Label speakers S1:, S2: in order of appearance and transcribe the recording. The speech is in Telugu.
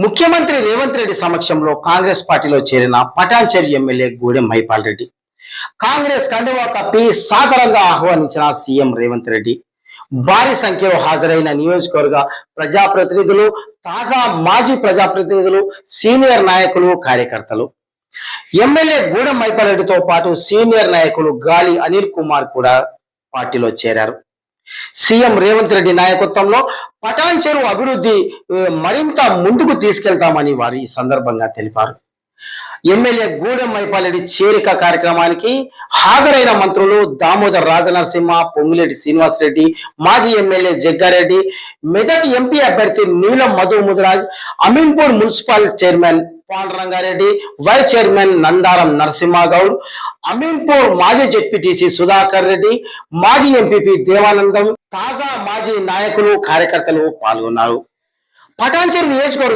S1: ముఖ్యమంత్రి రేవంత్ రెడ్డి సమక్షంలో కాంగ్రెస్ పార్టీలో చేరిన పటాన్చెరు ఎమ్మెల్యే గూడెం మైపాల్ రెడ్డి కాంగ్రెస్ కండువా కప్పి సాదరంగా ఆహ్వానించిన సీఎం రేవంత్ రెడ్డి భారీ సంఖ్యలో హాజరైన నియోజకవర్గ ప్రజాప్రతినిధులు, తాజా మాజీ ప్రజాప్రతినిధులు, సీనియర్ నాయకులు, కార్యకర్తలు ఎమ్మెల్యే గూడెం మైపాల్ రెడ్డితో పాటు సీనియర్ నాయకులు గాలి అనిల్ కుమార్ కూడా పార్టీలో చేరారు. సీఎం రేవంత్ రెడ్డి నాయకత్వంలో పటాన్చెరు అభివృద్ధి మరింత ముందుకు తీసుకెళ్తామని వారు ఈ సందర్భంగా తెలిపారు. ఎమ్మెల్యే గూడెం మైపాల్ రెడ్డి చేరిక కార్యక్రమానికి హాజరైన మంత్రులు దామోదర్ రాజనరసింహ, పొంగులేటి శ్రీనివాస్ రెడ్డి, మాజీ ఎమ్మెల్యే జగ్గారెడ్డి, మెదక్ ఎంపీ అభ్యర్థి Neelam Madhu Mudiraj, Ameenpur municipal chairman Pandurangareddy, vice chairman Nandaram Narasimhagoud, Ameenpur మాజీ జెడ్పీటీసీ సుధాకర్ రెడ్డి, మాజీ ఎంపీపీ దేవానందం, తాజా మాజీ నాయకులు, కార్యకర్తలు పాల్గొన్నారు. పటాన్చెరు నియోజకవర్గ